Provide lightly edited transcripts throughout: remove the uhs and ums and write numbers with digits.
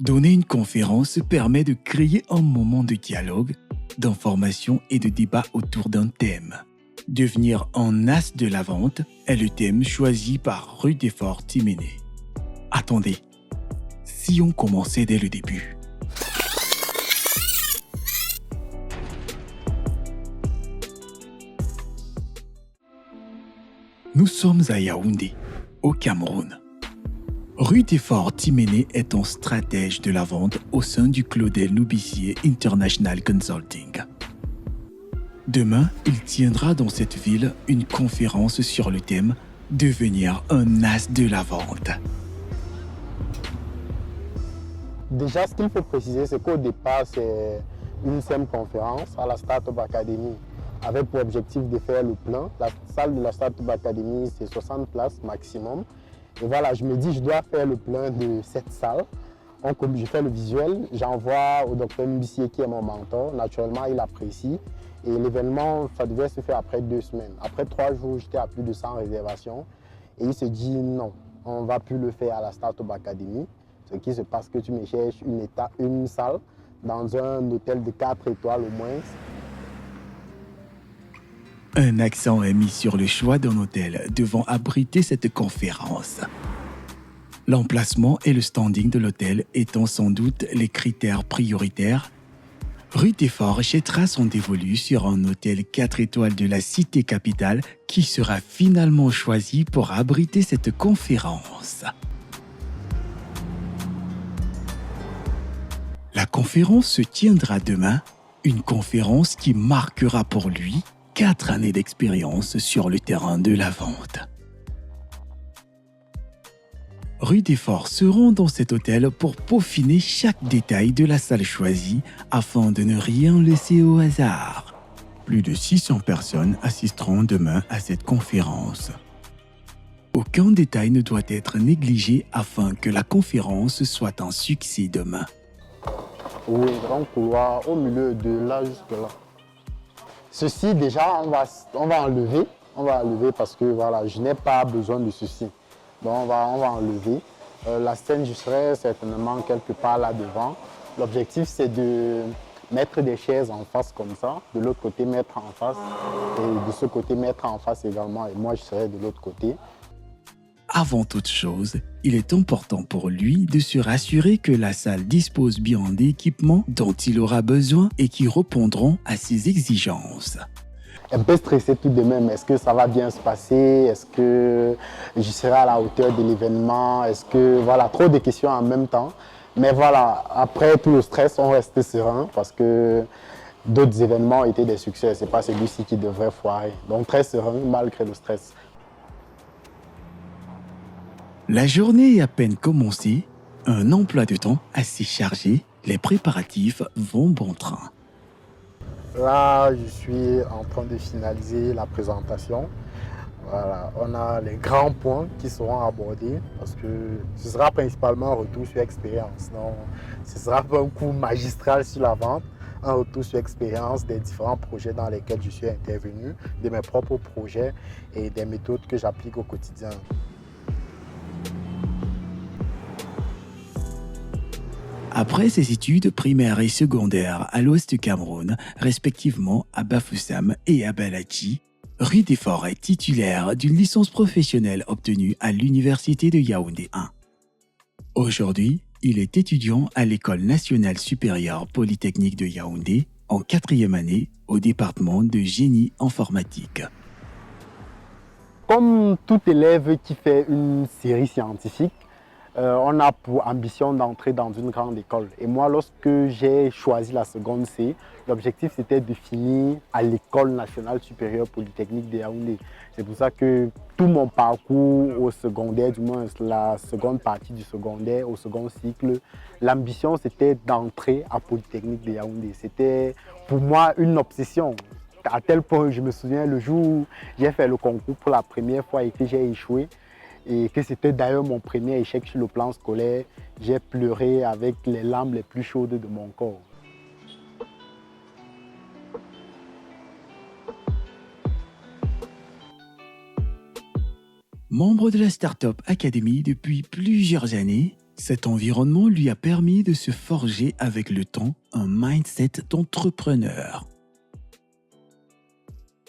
Donner une conférence permet de créer un moment de dialogue, d'information et de débat autour d'un thème. Devenir un as de la vente est le thème choisi par Rue des Forts Timénée. Attendez, si on commençait dès le début. Nous sommes à Yaoundé, au Cameroun. Rue des Forts Timénée est un stratège de la vente au sein du Claudel Noubissier International Consulting. Demain, il tiendra dans cette ville une conférence sur le thème « Devenir un as de la vente ». Déjà, ce qu'il faut préciser, c'est qu'au départ, c'est une simple conférence à la Startup Academy avec pour objectif de faire le plein. La salle de la Startup Academy, c'est 60 places maximum. Et voilà, je me dis, je dois faire le plein de cette salle. Donc, comme je fais le visuel, j'envoie au docteur Mbissier qui est mon mentor. Naturellement, il apprécie. Et l'événement, ça devait se faire après 2 semaines. Après 3 jours, j'étais à plus de 100 réservations. Et il se dit, non, on ne va plus le faire à la Startup Academy. Ce qui se passe que tu me cherches une salle dans un hôtel de 4 étoiles au moins. Un accent est mis sur le choix d'un hôtel devant abriter cette conférence. L'emplacement et le standing de l'hôtel étant sans doute les critères prioritaires, Rue des Forts jettera son dévolu sur un hôtel 4 étoiles de la cité capitale qui sera finalement choisi pour abriter cette conférence. La conférence se tiendra demain, une conférence qui marquera pour lui 4 années d'expérience sur le terrain de la vente. Rue des Forts se rend dans cet hôtel pour peaufiner chaque détail de la salle choisie afin de ne rien laisser au hasard. Plus de 600 personnes assisteront demain à cette conférence. Aucun détail ne doit être négligé afin que la conférence soit un succès demain. Oui, grand couloir au milieu de là jusque là. Ceci déjà, on va enlever. On va enlever parce que voilà, je n'ai pas besoin de ceci. Donc on va enlever. La scène, je serai certainement quelque part là devant. L'objectif, c'est de mettre des chaises en face comme ça. De l'autre côté, mettre en face. Et de ce côté, mettre en face également. Et moi, je serai de l'autre côté. Avant toute chose, il est important pour lui de se rassurer que la salle dispose bien d'équipements dont il aura besoin et qui répondront à ses exigences. Un peu stressé tout de même. Est-ce que ça va bien se passer? Est-ce que je serai à la hauteur de l'événement? Est-ce que, voilà, trop de questions en même temps. Mais voilà, après tout le stress, on reste serein parce que d'autres événements étaient des succès. Ce n'est pas celui-ci qui devrait foirer. Donc très serein malgré le stress. La journée est à peine commencée, un emploi de temps assez chargé, les préparatifs vont bon train. Là, je suis en train de finaliser la présentation. Voilà, on a les grands points qui seront abordés parce que ce sera principalement un retour sur expérience. Donc, ce sera pas un cours magistral sur la vente, un retour sur expérience des différents projets dans lesquels je suis intervenu, de mes propres projets et des méthodes que j'applique au quotidien. Après ses études primaires et secondaires à l'ouest du Cameroun, respectivement à Bafoussam et à Balachi, Rue des Forts est titulaire d'une licence professionnelle obtenue à l'Université de Yaoundé 1. Aujourd'hui, il est étudiant à l'École nationale supérieure polytechnique de Yaoundé en 4e année au département de génie informatique. Comme tout élève qui fait une série scientifique, on a pour ambition d'entrer dans une grande école. Et moi, lorsque j'ai choisi la seconde C, l'objectif c'était de finir à l'École nationale supérieure polytechnique de Yaoundé. C'est pour ça que tout mon parcours au secondaire, du moins la seconde partie du secondaire, au second cycle, l'ambition c'était d'entrer à Polytechnique de Yaoundé. C'était pour moi une obsession. À tel point, je me souviens le jour où j'ai fait le concours pour la première fois et que j'ai échoué, et que c'était d'ailleurs mon premier échec sur le plan scolaire, j'ai pleuré avec les larmes les plus chaudes de mon corps. Membre de la Startup Academy depuis plusieurs années, Cet environnement lui a permis de se forger avec le temps un mindset d'entrepreneur.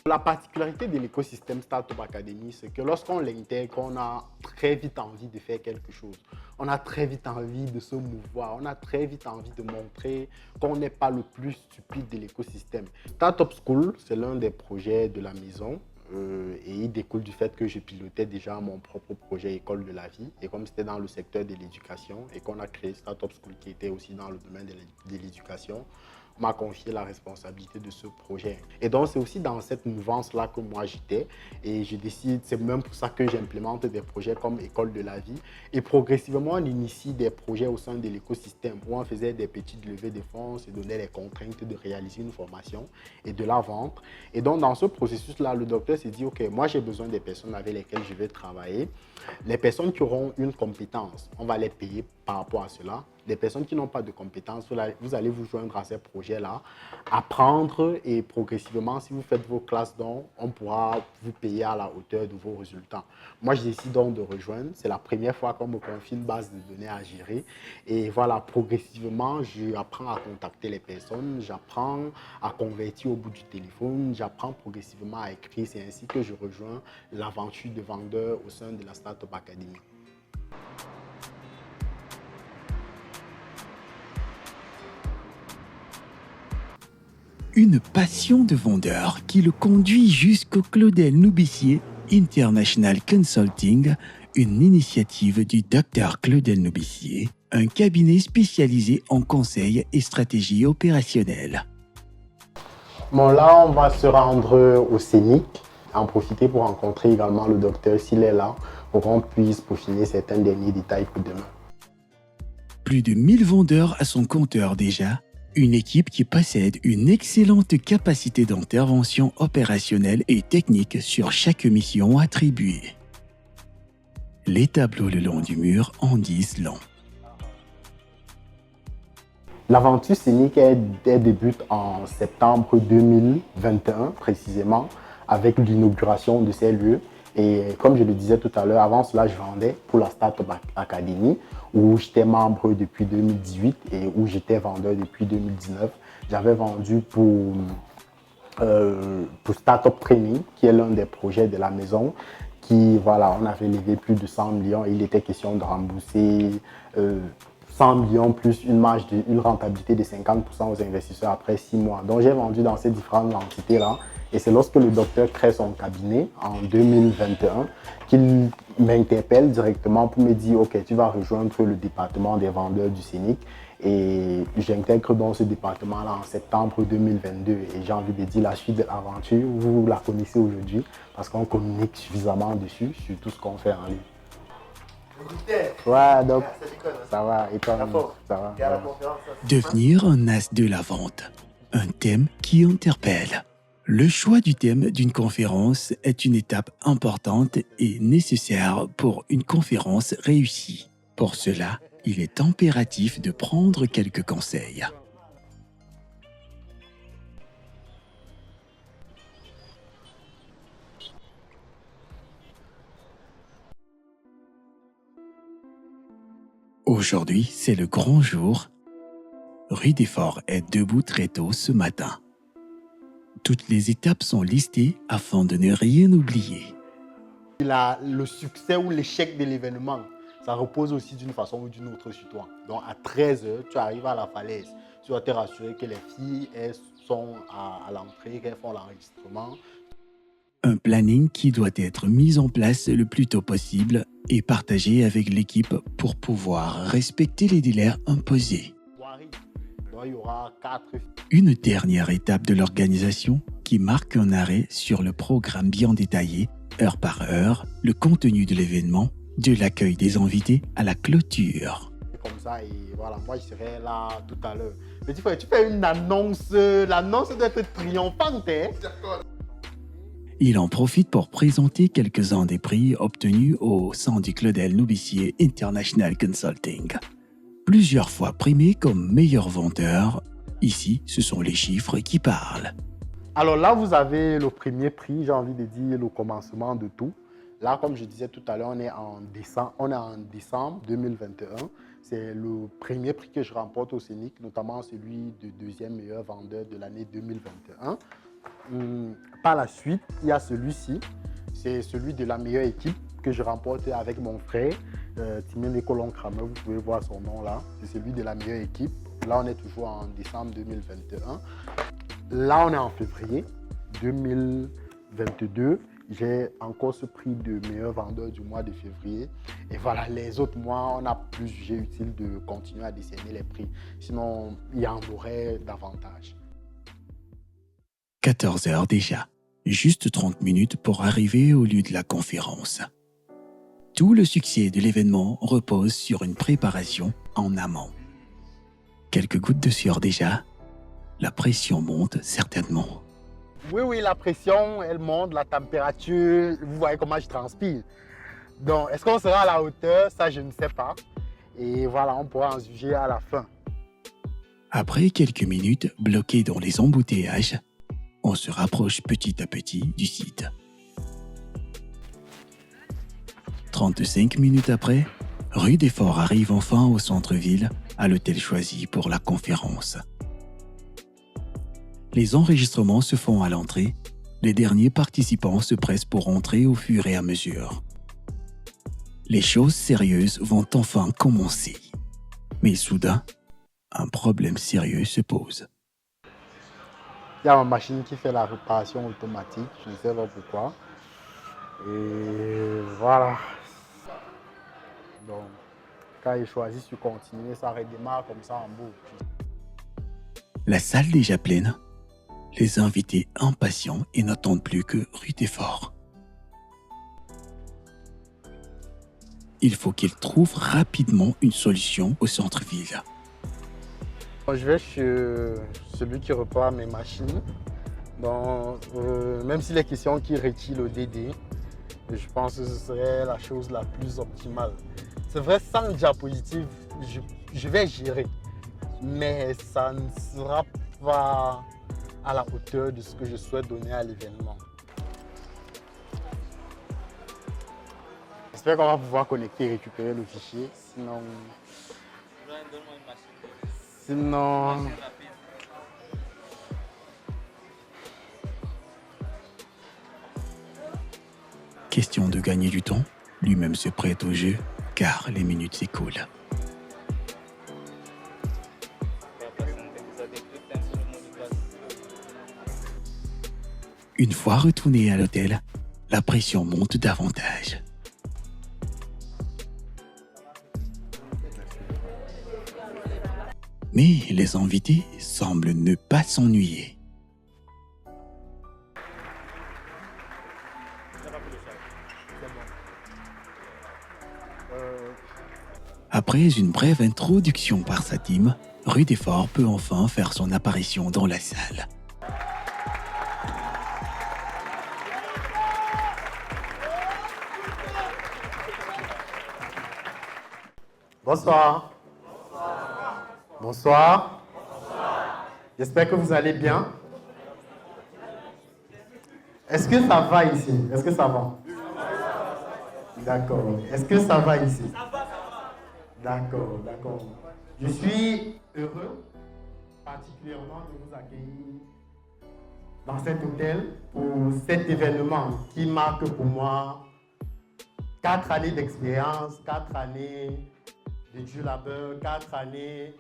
La particularité de l'écosystème Startup Academy, c'est que lorsqu'on l'intègre, on a très vite envie de faire quelque chose. On a très vite envie de se mouvoir. On a très vite envie de montrer qu'on n'est pas le plus stupide de l'écosystème. Startup School, c'est l'un des projets de la maison. Et il découle du fait que je pilotais déjà mon propre projet École de la vie. Et comme c'était dans le secteur de l'éducation et qu'on a créé Startup School qui était aussi dans le domaine de l'éducation, on m'a confié la responsabilité de ce projet. Et donc, c'est aussi dans cette mouvance-là que moi j'étais. Et je décide, c'est même pour ça que j'implémente des projets comme École de la vie. Et progressivement, on initie des projets au sein de l'écosystème où on faisait des petites levées de fonds, on se donnait les contraintes de réaliser une formation et de la vendre. Et donc, dans ce processus-là, le docteur s'est dit, OK, moi j'ai besoin des personnes avec lesquelles je vais travailler. Les personnes qui auront une compétence, on va les payer par rapport à cela. Les personnes qui n'ont pas de compétences, vous allez vous joindre à ces projets-là, apprendre et progressivement, si vous faites vos classes dons, on pourra vous payer à la hauteur de vos résultats. Moi, je décide donc de rejoindre. C'est la première fois qu'on me confie une base de données à gérer. Et voilà, progressivement, j'apprends à contacter les personnes, j'apprends à convertir au bout du téléphone, j'apprends progressivement à écrire. C'est ainsi que je rejoins l'aventure de vendeur au sein de la Startup Academy. Une passion de vendeur qui le conduit jusqu'au Claudel Noubissier International Consulting, une initiative du Dr Claudel Noubissier, un cabinet spécialisé en conseil et stratégie opérationnelle. Bon, là, on va se rendre au Scénic, en profiter pour rencontrer également le docteur s'il est là, pour qu'on puisse peaufiner certains derniers détails pour demain. Plus de 1000 vendeurs à son compteur déjà, une équipe qui possède une excellente capacité d'intervention opérationnelle et technique sur chaque mission attribuée. Les tableaux le long du mur en disent long. L'aventure scénique débute en septembre 2021 précisément avec l'inauguration de ces lieux. Et comme je le disais tout à l'heure, avant cela, je vendais pour la Startup Academy où j'étais membre depuis 2018 et où j'étais vendeur depuis 2019. J'avais vendu pour Startup Training, qui est l'un des projets de la maison, qui, voilà, on avait levé plus de 100 millions et il était question de rembourser 100 millions plus une rentabilité de 50% aux investisseurs après 6 mois. Donc, j'ai vendu dans ces différentes entités-là. Et c'est lorsque le docteur crée son cabinet en 2021 qu'il m'interpelle directement pour me dire « Ok, tu vas rejoindre le département des vendeurs du Scénic ». Et j'intègre donc ce département-là en septembre 2022. Et j'ai envie de dire la suite de l'aventure, vous la connaissez aujourd'hui parce qu'on communique suffisamment dessus, sur tout ce qu'on fait en ligne. Ouais, donc ça va. Et toi, ça va. Devenir un as de la vente, un thème qui interpelle. Le choix du thème d'une conférence est une étape importante et nécessaire pour une conférence réussie. Pour cela, il est impératif de prendre quelques conseils. Aujourd'hui, c'est le grand jour. Rue des Forts est debout très tôt ce matin. Toutes les étapes sont listées afin de ne rien oublier. Le succès ou l'échec de l'événement, ça repose aussi d'une façon ou d'une autre sur toi. Donc à 13h, tu arrives à la falaise. Tu dois te rassurer que les filles, elles sont à l'entrée, qu'elles font l'enregistrement. Un planning qui doit être mis en place le plus tôt possible et partagé avec l'équipe pour pouvoir respecter les délais imposés. Donc, il y aura 4. Une dernière étape de l'organisation qui marque un arrêt sur le programme bien détaillé, heure par heure, le contenu de l'événement, de l'accueil des invités à la clôture. Comme ça, et voilà, moi je serai là tout à l'heure. Petit frère, tu fais une annonce, l'annonce doit être triomphante. Hein? Il en profite pour présenter quelques-uns des prix obtenus au sein du Claudel Noubissier International Consulting. Plusieurs fois primé comme meilleur vendeur, ici, ce sont les chiffres qui parlent. Alors là, vous avez le premier prix, j'ai envie de dire le commencement de tout. Là, comme je disais tout à l'heure, on est en décembre 2021. C'est le premier prix que je remporte au Scénic, notamment celui de deuxième meilleur vendeur de l'année 2021. Par la suite, il y a celui-ci. C'est celui de la meilleure équipe que je remporte avec mon frère, Timène Colon-Kramer. Vous pouvez voir son nom là. C'est celui de la meilleure équipe. Là, on est toujours en décembre 2021. Là, on est en février 2022. J'ai encore ce prix de meilleur vendeur du mois de février. Et voilà, les autres mois, on a plus jugé utile de continuer à décerner les prix. Sinon, il y en aurait davantage. 14 heures déjà. Juste 30 minutes pour arriver au lieu de la conférence. Tout le succès de l'événement repose sur une préparation en amont. Quelques gouttes de sueur déjà. La pression monte certainement. Oui, la pression, elle monte, la température, vous voyez comment je transpire. Donc, est-ce qu'on sera à la hauteur? Ça, je ne sais pas. Et voilà, on pourra en juger à la fin. Après quelques minutes bloqués dans les embouteillages, on se rapproche petit à petit du site. 35 minutes après, Rue des Forts arrive enfin au centre-ville, à l'hôtel choisi pour la conférence. Les enregistrements se font à l'entrée, les derniers participants se pressent pour entrer au fur et à mesure. Les choses sérieuses vont enfin commencer. Mais soudain, un problème sérieux se pose. Il y a ma machine qui fait la réparation automatique, je ne sais pas pourquoi. Et voilà. Donc, quand il choisit de continuer, ça redémarre comme ça en boucle. La salle déjà pleine, les invités impatients et n'attendent plus que Rue des Forts. Il faut qu'ils trouvent rapidement une solution au centre-ville. Je vais chez celui qui repart mes machines. Donc, même s'il est question qu'il retire le DD, je pense que ce serait la chose la plus optimale. C'est vrai, sans diapositive, je vais gérer. Mais ça ne sera pas à la hauteur de ce que je souhaite donner à l'événement. J'espère qu'on va pouvoir connecter et récupérer le fichier. Sinon... Question de gagner du temps, lui-même se prête au jeu, car les minutes s'écoulent. Une fois retourné à l'hôtel, la pression monte davantage. Mais les invités semblent ne pas s'ennuyer. Après une brève introduction par sa team, Rue des Forts peut enfin faire son apparition dans la salle. Bonsoir. Bonsoir. J'espère que vous allez bien. Est-ce que ça va ici? Est-ce que ça va? D'accord. Est-ce que ça va ici? D'accord. Je suis heureux particulièrement de vous accueillir dans cet hôtel pour cet événement qui marque pour moi 4 années d'expérience, 4 années de dur labeur, 4 années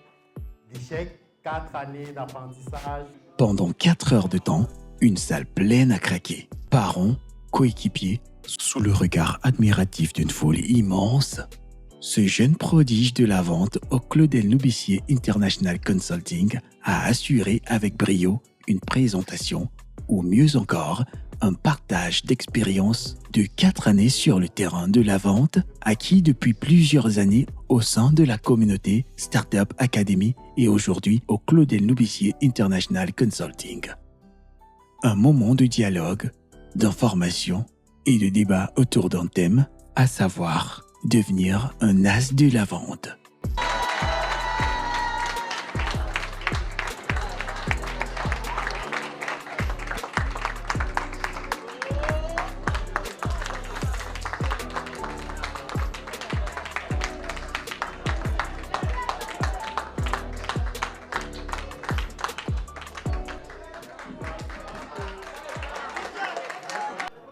d'échecs, 4 années d'apprentissage. Pendant 4 heures de temps, une salle pleine à craquer. Parents, coéquipiers, sous le regard admiratif d'une foule immense, ce jeune prodige de la vente au Claudel Noubessier International Consulting a assuré avec brio une présentation, ou mieux encore, un partage d'expérience de 4 années sur le terrain de la vente, acquis depuis plusieurs années au sein de la communauté Startup Academy et aujourd'hui au Claudel Noubessier International Consulting. Un moment de dialogue, d'information et de débat autour d'un thème, à savoir devenir un as de la vente.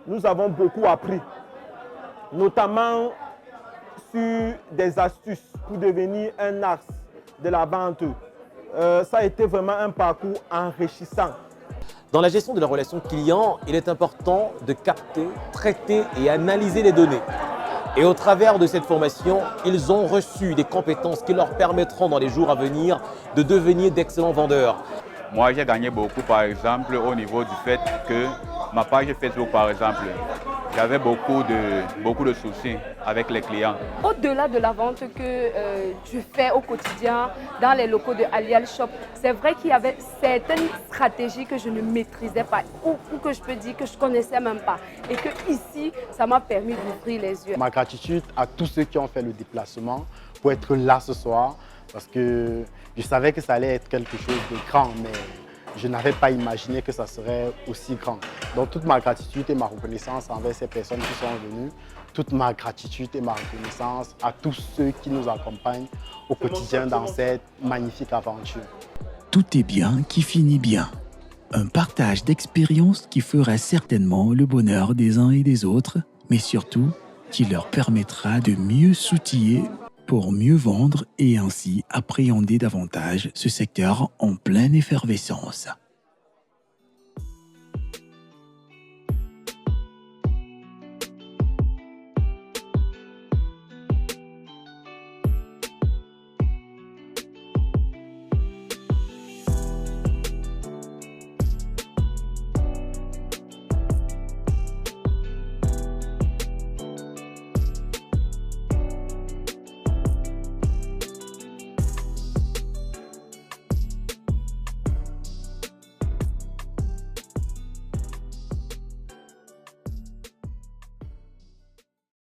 nous avons beaucoup appris, notamment sur des astuces pour devenir un axe de la vente. Ça a été vraiment un parcours enrichissant. Dans la gestion de la relation client, il est important de capter, traiter et analyser les données. Et au travers de cette formation, ils ont reçu des compétences qui leur permettront dans les jours à venir de devenir d'excellents vendeurs. Moi, j'ai gagné beaucoup, par exemple, au niveau du fait que ma page Facebook, par exemple, j'avais beaucoup de soucis avec les clients. Au-delà de la vente que je fais au quotidien dans les locaux de Alial Shop, c'est vrai qu'il y avait certaines stratégies que je ne maîtrisais pas ou que je peux dire que je ne connaissais même pas. Et que ici, ça m'a permis d'ouvrir les yeux. Ma gratitude à tous ceux qui ont fait le déplacement pour être là ce soir, parce que je savais que ça allait être quelque chose de grand, mais je n'avais pas imaginé que ça serait aussi grand. Donc toute ma gratitude et ma reconnaissance envers ces personnes qui sont venues, toute ma gratitude et ma reconnaissance à tous ceux qui nous accompagnent au quotidien dans cette magnifique aventure. Tout est bien qui finit bien. Un partage d'expériences qui fera certainement le bonheur des uns et des autres, mais surtout qui leur permettra de mieux s'outiller pour mieux vendre et ainsi appréhender davantage ce secteur en pleine effervescence.